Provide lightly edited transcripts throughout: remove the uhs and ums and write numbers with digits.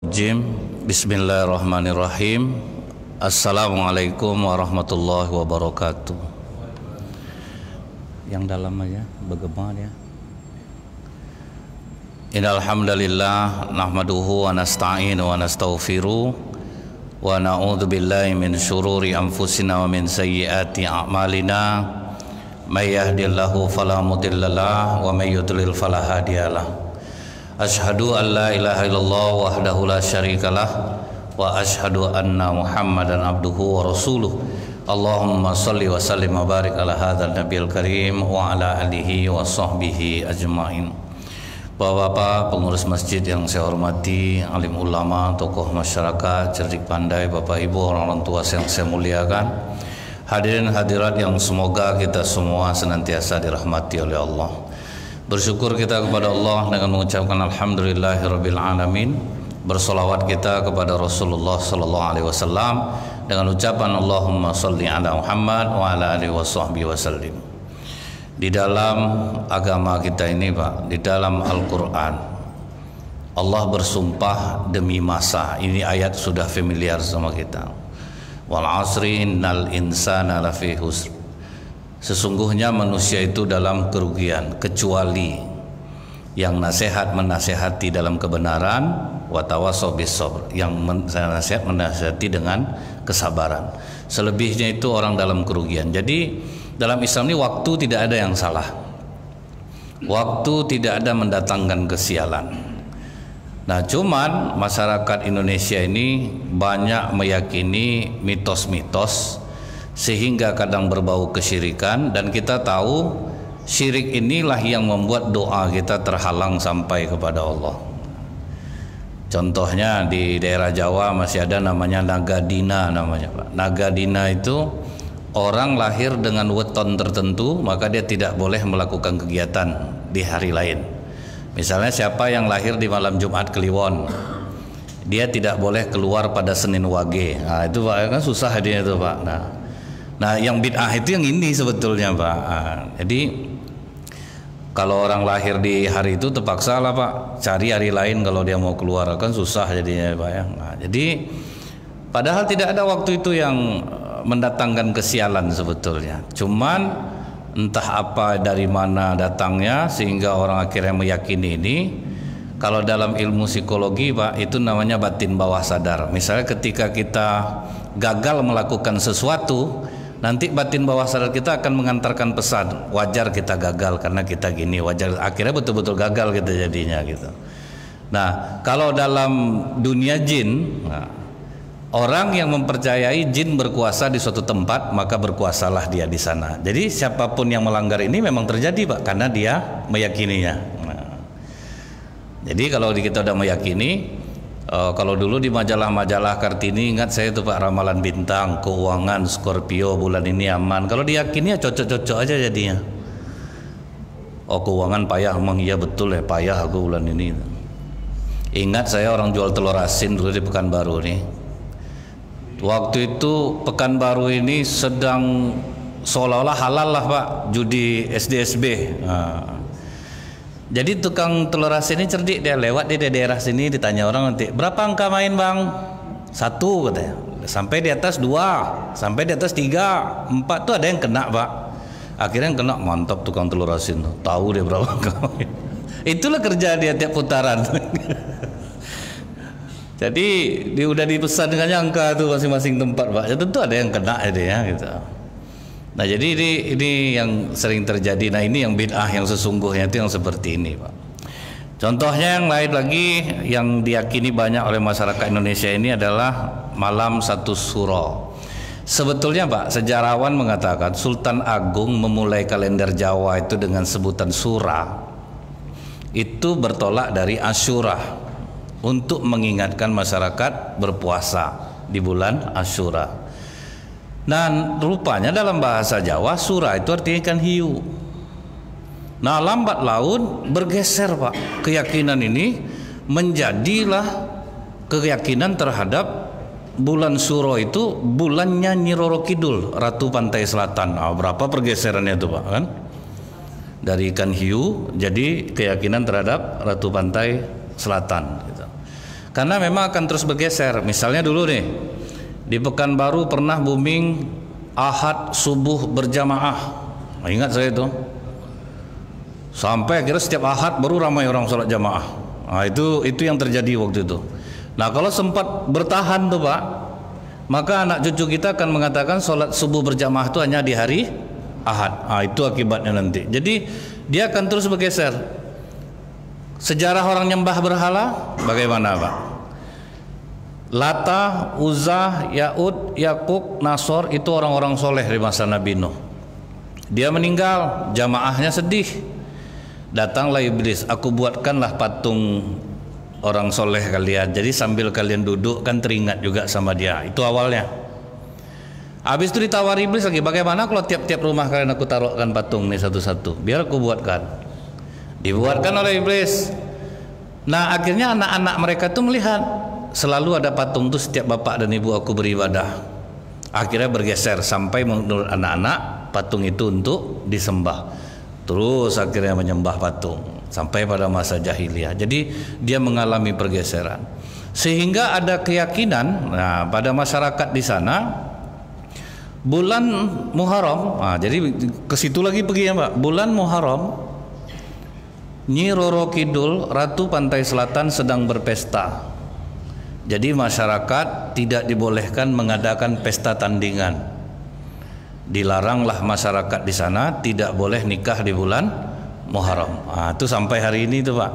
Bismillahirrahmanirrahim. Assalamualaikum warahmatullahi wabarakatuh. Yang dalam aja bergema ya. Innal hamdalillah nahmaduhu wa nasta'inu wa nastaghfiruh wa na'udzu billahi min syururi anfusina wa min sayyiati a'malina. May yahdihillahu fala mudhillalah wa may yudlil fala hadiyalah. Asyhadu an la ilaha illallah wahdahu la syarikalah wa asyhadu anna Muhammadan abduhu wa rasuluh. Allahumma salli wa sallim wa barik ala hadzal nabiyil karim wa ala alihi wa sahbihi ajmain. Bapak-bapak pengurus masjid yang saya hormati, alim ulama, tokoh masyarakat, cerdik pandai, Bapak Ibu, orang tua yang saya muliakan, hadirin hadirat yang semoga kita semua senantiasa dirahmati oleh Allah. Bersyukur kita kepada Allah dengan mengucapkan alhamdulillahirabbil alamin. Bersolawat kita kepada Rasulullah sallallahu alaihi wasallam dengan ucapan Allahumma shalli ala Muhammad wa ala alihi washabbihi wasallim. Di dalam agama kita ini, Pak, di dalam Al-Qur'an Allah bersumpah demi masa. Ini ayat sudah familiar sama kita. Wal 'asri innal insana lafi khusr. Sesungguhnya manusia itu dalam kerugian kecuali yang nasihat menasehati dalam kebenaran, wa tawassaw bis sabr, yang nasihat menasehati dengan kesabaran. Selebihnya itu orang dalam kerugian. Jadi dalam Islam ini waktu tidak ada yang salah. Waktu tidak ada mendatangkan kesialan. Nah, cuman masyarakat Indonesia ini banyak meyakini mitos-mitos sehingga kadang berbau kesyirikan, dan kita tahu syirik inilah yang membuat doa kita terhalang sampai kepada Allah. Contohnya di daerah Jawa masih ada namanya Nagadina namanya, Pak. Nagadina itu orang lahir dengan weton tertentu, maka dia tidak boleh melakukan kegiatan di hari lain. Misalnya siapa yang lahir di malam Jumat Kliwon, dia tidak boleh keluar pada Senin Wage. Nah, itu Pak, kan susah dia itu, Pak. Nah, yang bid'ah itu yang ini sebetulnya, Pak. Jadi kalau orang lahir di hari itu terpaksa lah, Pak, cari hari lain kalau dia mau keluar, kan susah jadinya, Pak ya. Nah, jadi padahal tidak ada waktu itu yang mendatangkan kesialan sebetulnya. Cuman entah apa dari mana datangnya sehingga orang akhirnya meyakini ini. Kalau dalam ilmu psikologi, Pak, itu namanya batin bawah sadar. Misalnya ketika kita gagal melakukan sesuatu, nanti batin bawah sadar kita akan mengantarkan pesan, wajar kita gagal karena kita gini, wajar, akhirnya betul-betul gagal gitu jadinya gitu. Nah, kalau dalam dunia jin, orang yang mempercayai jin berkuasa di suatu tempat, maka berkuasalah dia di sana. Jadi siapapun yang melanggar ini memang terjadi, Pak, karena dia meyakininya. Jadi kalau kita udah meyakini, kalau dulu di majalah-majalah Kartini, ingat saya tuh, Pak, ramalan bintang, keuangan Scorpio bulan ini aman. Kalau diyakini ya cocok-cocok aja jadinya. Oh, keuangan payah, emang iya betul ya, payah aku bulan ini. Ingat saya orang jual telur asin dulu di Pekanbaru nih. Waktu itu Pekanbaru ini sedang seolah-olah halal lah, Pak, judi SDSB. Jadi tukang telur asin ini cerdik, dia lewat di daerah sini, ditanya orang nanti, berapa angka main, Bang? 1 katanya. Sampai di atas 2, sampai di atas 3, 4 tuh ada yang kena, Pak. Akhirnya yang kena, mantap tukang telur asin, tahu dia berapa angka main. Itulah kerja dia tiap putaran. Jadi dia udah dipesan dengan angka tuh masing-masing tempat, Pak. Ya tentu ada yang kena ya gitu. Nah, jadi ini yang sering terjadi. Nah, ini yang bid'ah yang sesungguhnya itu yang seperti ini, Pak. Contohnya yang lain lagi yang diyakini banyak oleh masyarakat Indonesia ini adalah malam 1 Suro. Sebetulnya, Pak, sejarawan mengatakan Sultan Agung memulai kalender Jawa itu dengan sebutan Sura. Itu bertolak dari Asyura untuk mengingatkan masyarakat berpuasa di bulan Asyura. Nah, rupanya dalam bahasa Jawa Sura itu artinya ikan hiu. Nah, lambat laun bergeser, Pak, keyakinan ini menjadilah keyakinan terhadap bulan Suro itu bulannya Nyi Roro Kidul, Ratu Pantai Selatan. Nah, berapa pergeserannya itu, Pak, kan? Dari ikan hiu jadi keyakinan terhadap Ratu Pantai Selatan gitu. Karena memang akan terus bergeser. Misalnya dulu nih, di Pekanbaru pernah booming Ahad subuh berjamaah. Nah, ingat saya itu. Sampai akhirnya setiap Ahad baru ramai orang sholat jamaah. Nah, itu yang terjadi waktu itu. Nah, kalau sempat bertahan tuh Pak, maka anak cucu kita akan mengatakan sholat subuh berjamaah itu hanya di hari Ahad. Nah, itu akibatnya nanti. Jadi dia akan terus bergeser. Sejarah orang nyembah berhala bagaimana Pak? Lata, Uzza, Ya'ud, Yakuk, Nasor itu orang-orang soleh di masa Nabi Nuh. Dia meninggal, jamaahnya sedih. Datanglah iblis, aku buatkanlah patung orang soleh kalian. Jadi sambil kalian duduk kan teringat juga sama dia. Itu awalnya. Habis itu ditawar iblis lagi, bagaimana kalau tiap-tiap rumah kalian aku taruhkan patung nih satu-satu, biar aku buatkan. Dibuatkan oleh iblis. Nah, akhirnya anak-anak mereka tuh melihat selalu ada patung tuh setiap bapak dan ibu aku beribadah. Akhirnya bergeser sampai menurut anak-anak patung itu untuk disembah. Terus akhirnya menyembah patung sampai pada masa jahiliyah. Jadi dia mengalami pergeseran. Sehingga ada keyakinan, nah, pada masyarakat di sana bulan Muharram. Nah, jadi ke situ lagi pergi ya, Pak. Bulan Muharram, Nyi Roro Kidul, Ratu Pantai Selatan sedang berpesta. Jadi masyarakat tidak dibolehkan mengadakan pesta tandingan. Dilaranglah masyarakat di sana tidak boleh nikah di bulan Muharram. Nah, itu sampai hari ini tuh Pak.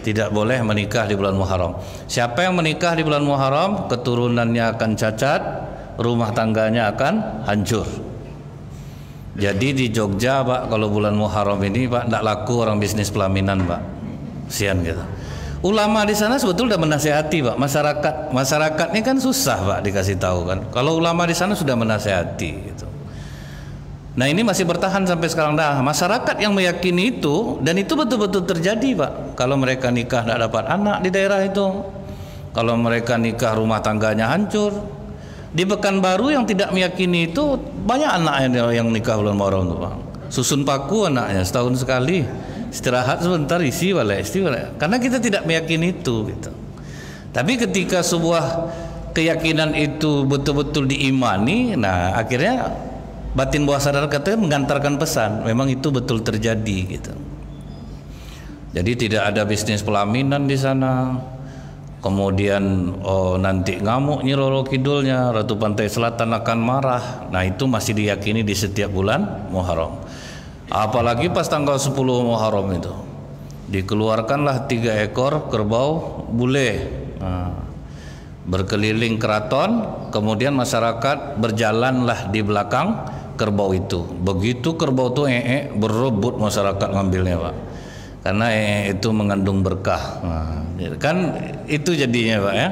Tidak boleh menikah di bulan Muharram. Siapa yang menikah di bulan Muharram, keturunannya akan cacat, rumah tangganya akan hancur. Jadi di Jogja Pak, kalau bulan Muharram ini Pak, tidak laku orang bisnis pelaminan Pak. Sian gitu. Ulama di sana sebetulnya sudah menasihati Pak. Masyarakat ini kan susah Pak dikasih tahu kan. Kalau ulama di sana sudah menasihati gitu. Nah, ini masih bertahan sampai sekarang. Nah, masyarakat yang meyakini itu, dan itu betul-betul terjadi Pak. Kalau mereka nikah tidak dapat anak di daerah itu, kalau mereka nikah rumah tangganya hancur. Di Pekanbaru yang tidak meyakini itu banyak anak yang nikah bulan Muharram itu Pak. Susun paku anaknya setahun sekali, istirahat sebentar, isi balik. Karena kita tidak meyakini itu gitu. Tapi ketika sebuah keyakinan itu betul-betul diimani, nah akhirnya batin bawah sadar katanya mengantarkan pesan, memang itu betul terjadi gitu. Jadi tidak ada bisnis pelaminan di sana. Kemudian nanti ngamuk Nyi Roro Kidulnya, Ratu Pantai Selatan akan marah. Nah, itu masih diyakini di setiap bulan Muharram. Apalagi pas tanggal 10 Muharram itu dikeluarkanlah 3 ekor kerbau bule. Nah, berkeliling keraton, kemudian masyarakat berjalanlah di belakang kerbau itu. Begitu kerbau itu berebut masyarakat ngambilnya Pak. Karena itu mengandung berkah. Nah, kan itu jadinya Pak ya.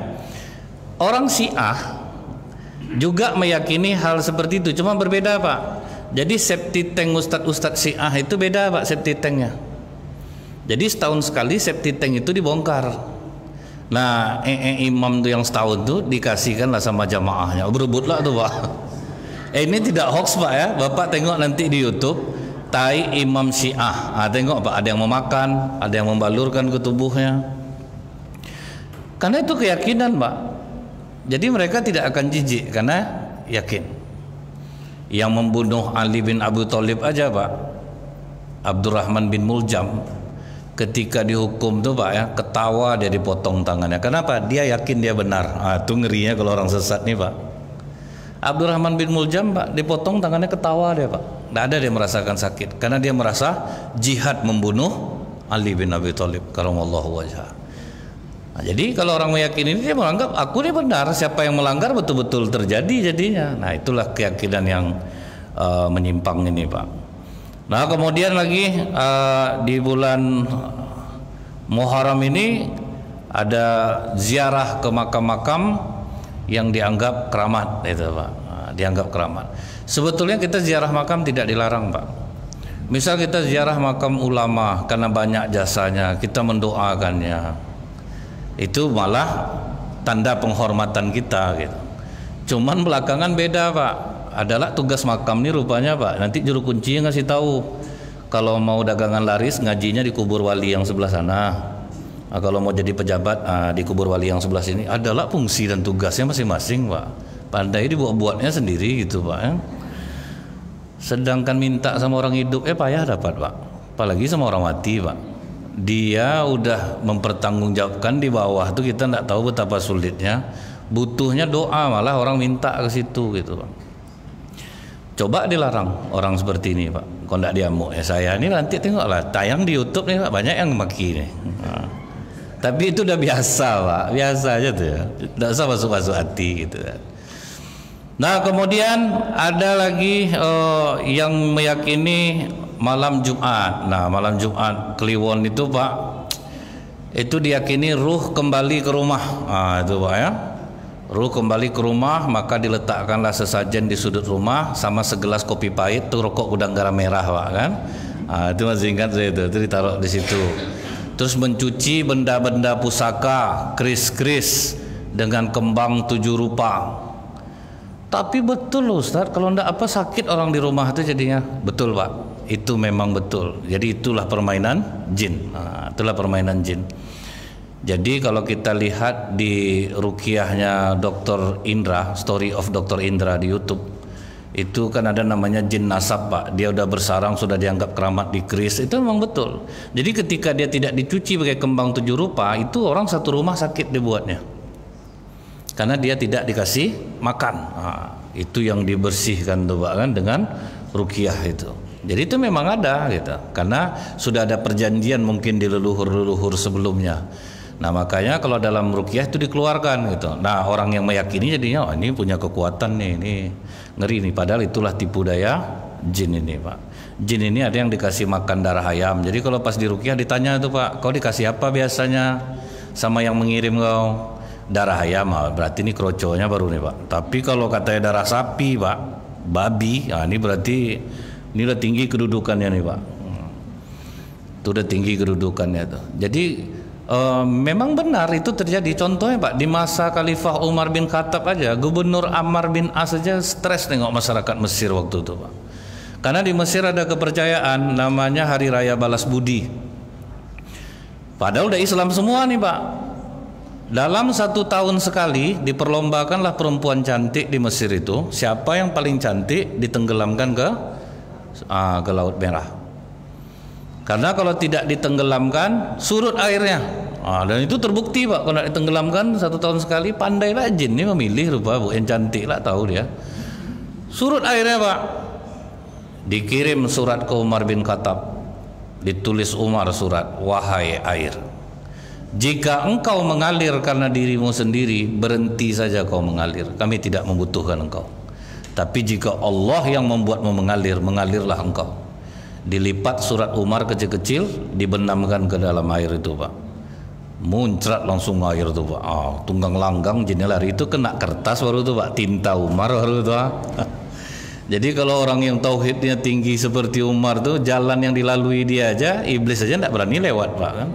Orang Syiah juga meyakini hal seperti itu, cuma berbeda Pak. Jadi septic tank ustadz Syiah itu beda Pak septic tanknya. Jadi setahun sekali septic tank itu dibongkar. Nah, imam tuh yang setahun tuh dikasihkanlah sama jamaahnya. Berebutlah tuh Pak. Ini tidak hoax Pak ya. Bapak tengok nanti di YouTube. Tai imam Syiah. Tengok Pak, ada yang memakan, ada yang membalurkan ke tubuhnya. Karena itu keyakinan Pak. Jadi mereka tidak akan jijik karena yakin. Yang membunuh Ali bin Abi Thalib aja Pak, Abdurrahman bin Muljam, ketika dihukum tuh Pak ya, ketawa dia dipotong tangannya. Kenapa? Dia yakin dia benar. Itu ngerinya kalau orang sesat nih Pak. Abdurrahman bin Muljam Pak dipotong tangannya, ketawa dia Pak. Tidak ada dia merasakan sakit karena dia merasa jihad membunuh Ali bin Abi Thalib karamallahu wajhah. Nah, jadi kalau orang meyakini ini, dia menganggap aku ini benar, siapa yang melanggar betul-betul terjadi jadinya. Nah, itulah keyakinan yang menyimpang ini Pak. Nah, kemudian lagi di bulan Muharram ini ada ziarah ke makam-makam yang dianggap keramat itu Pak. Dianggap keramat. Sebetulnya kita ziarah makam tidak dilarang Pak. Misal kita ziarah makam ulama karena banyak jasanya, kita mendoakannya, itu malah tanda penghormatan kita gitu. Cuman belakangan beda Pak. Adalah tugas makam nih rupanya Pak. Nanti juru kunci ngasih tahu kalau mau dagangan laris ngajinya di kubur wali yang sebelah sana. Kalau mau jadi pejabat di kubur wali yang sebelah sini adalah fungsi dan tugasnya masing-masing, Pak. Pandai dibuat-buatnya sendiri gitu, Pak. Ya. Sedangkan minta sama orang hidup payah dapat, Pak. Apalagi sama orang mati, Pak. Dia udah mempertanggungjawabkan di bawah tuh, kita nggak tahu betapa sulitnya. Butuhnya doa, malah orang minta ke situ gitu, Pak. Coba dilarang orang seperti ini, Pak. Kalau nggak diamuk saya ini nanti tengoklah tayang di YouTube nih, Pak, banyak yang maki nih. Tapi itu udah biasa, Pak, biasa aja tuh ya, tidak usah masuk-masuk hati gitu ya. Nah kemudian ada lagi yang meyakini malam Jumat. Nah malam Jumat Kliwon itu, Pak, itu diyakini ruh kembali ke rumah. Itu, Pak, ya, ruh kembali ke rumah, maka diletakkanlah sesajen di sudut rumah sama segelas kopi pahit, tuh rokok gudang garam merah, Pak, kan. Itu masih ingat saya itu ditaruh di situ. Terus mencuci benda-benda pusaka, kris-kris dengan kembang 7 rupa. Tapi betul loh Ustaz, kalau ndak apa sakit orang di rumah itu jadinya. Betul, Pak, itu memang betul. Jadi itulah permainan jin. Itulah permainan jin. Jadi kalau kita lihat di ruqyahnya Dr. Indra, Story of Dr. Indra di YouTube, itu kan ada namanya jin nasab, Pak. Dia udah bersarang, sudah dianggap keramat di keris. Itu memang betul. Jadi ketika dia tidak dicuci pakai kembang 7 rupa, itu orang satu rumah sakit dibuatnya. Karena dia tidak dikasih makan. Itu yang dibersihkan tuh, Pak, kan, dengan ruqyah itu. Jadi itu memang ada gitu. Karena sudah ada perjanjian mungkin di leluhur-leluhur sebelumnya. Nah makanya kalau dalam ruqyah itu dikeluarkan gitu. Nah orang yang meyakini jadinya ini punya kekuatan nih, ini ngeri nih. Padahal itulah tipu daya jin ini, Pak. Jin ini ada yang dikasih makan darah ayam. Jadi kalau pas di ruqyah ditanya tuh, Pak, kau dikasih apa biasanya sama yang mengirim kau? Darah ayam, berarti ini kroconya baru nih, Pak. Tapi kalau katanya darah sapi, Pak, babi, ini berarti ini udah tinggi kedudukannya nih, Pak. Itu udah tinggi kedudukannya tuh. Jadi memang benar itu terjadi. Contohnya, Pak, di masa Khalifah Umar bin Khattab aja, Gubernur Ammar bin As saja stres nengok masyarakat Mesir waktu itu, Pak. Karena di Mesir ada kepercayaan namanya Hari Raya Balas Budi. Padahal udah Islam semua nih, Pak. Dalam 1 tahun sekali diperlombakanlah perempuan cantik di Mesir itu. Siapa yang paling cantik ditenggelamkan ke Laut Merah. Karena kalau tidak ditenggelamkan surut airnya. Dan itu terbukti, Pak, kalau ditenggelamkan 1 tahun sekali. Pandailah jin ini memilih rupa bu yang cantik lah, tahu dia. Surut airnya, Pak. Dikirim surat ke Umar bin Khattab. Ditulis Umar surat, wahai air, jika engkau mengalir karena dirimu sendiri, berhenti saja kau mengalir. Kami tidak membutuhkan engkau. Tapi jika Allah yang membuatmu mengalir, mengalirlah engkau. Dilipat surat Umar kecil-kecil, dibenamkan ke dalam air itu, Pak. Muncrat langsung air itu, Pak. Tunggang langgang jinnya lari itu, kena kertas baru itu, Pak. Tinta Umar baru itu, Pak. Jadi kalau orang yang tauhidnya tinggi seperti Umar tuh, jalan yang dilalui dia aja, iblis aja tidak berani lewat, Pak, kan.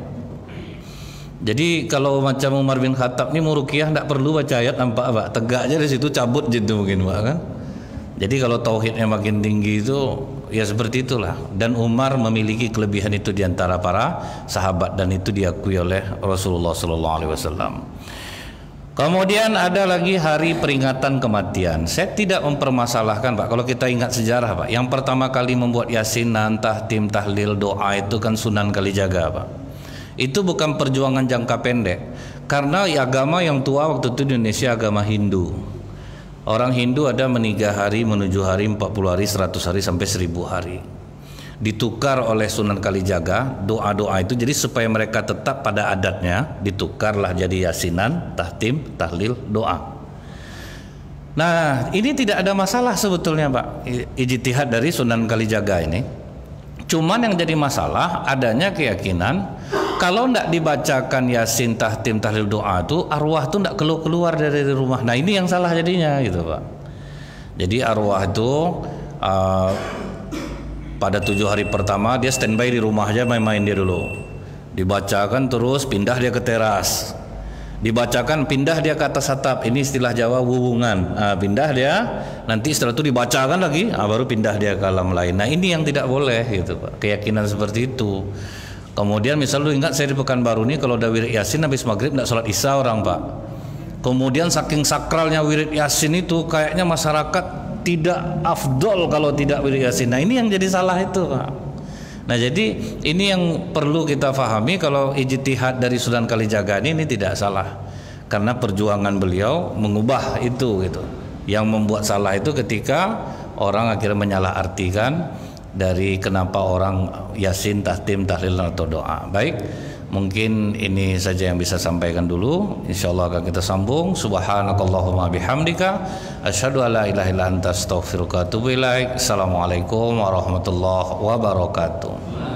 Jadi kalau macam Umar bin Khattab ini mau ruqyah tidak perlu baca ayat, nampak, Pak, tegak aja di situ cabut jin itu mungkin, Pak, kan. Jadi kalau tauhidnya makin tinggi itu ya seperti itulah. Dan Umar memiliki kelebihan itu di antara para sahabat dan itu diakui oleh Rasulullah SAW. Kemudian ada lagi hari peringatan kematian. Saya tidak mempermasalahkan, Pak. Kalau kita ingat sejarah, Pak, yang pertama kali membuat yasinan, tahtim, tahlil, doa itu kan Sunan Kalijaga, Pak. Itu bukan perjuangan jangka pendek. Karena agama yang tua waktu itu di Indonesia agama Hindu. Orang Hindu ada meninggal hari, menuju hari, 40 hari, 100 hari sampai 1000 hari. Ditukar oleh Sunan Kalijaga doa-doa itu, jadi supaya mereka tetap pada adatnya, ditukarlah jadi yasinan, tahtim, tahlil, doa. Nah ini tidak ada masalah sebetulnya, Pak, ijtihad dari Sunan Kalijaga ini. Cuman yang jadi masalah adanya keyakinan kalau tidak dibacakan yasin, tahtim, tahlil, doa itu arwah itu tidak keluar dari rumah. Nah ini yang salah jadinya gitu, Pak. Jadi arwah itu pada 7 hari pertama dia standby di rumah aja, main-main dia dulu. Dibacakan terus pindah dia ke teras. Dibacakan pindah dia ke atas atap. Ini istilah Jawa hubungan. Pindah dia, nanti setelah itu dibacakan lagi, baru pindah dia ke alam lain. Nah ini yang tidak boleh gitu, Pak. Keyakinan seperti itu. Kemudian misal lu ingat saya di Pekanbaru nih kalau udah wirid Yasin habis maghrib nggak sholat isya orang Pak. Kemudian saking sakralnya wirid Yasin itu kayaknya masyarakat tidak afdol kalau tidak wirid Yasin. Nah ini yang jadi salah itu Pak. Nah jadi ini yang perlu kita pahami kalau ijtihad dari Sunan Kalijaga ini tidak salah. Karena perjuangan beliau mengubah itu gitu. Yang membuat salah itu ketika orang akhirnya menyalahartikan dari kenapa orang Yasin, tahtim, tahlil atau doa. Baik, mungkin ini saja yang bisa sampaikan dulu. Insyaallah akan kita sambung. Subhanakallahumma bihamdika asyhadu an la ilaha illa anta astaghfiruka wa atubu ilaik. Assalamualaikum warahmatullahi wabarakatuh.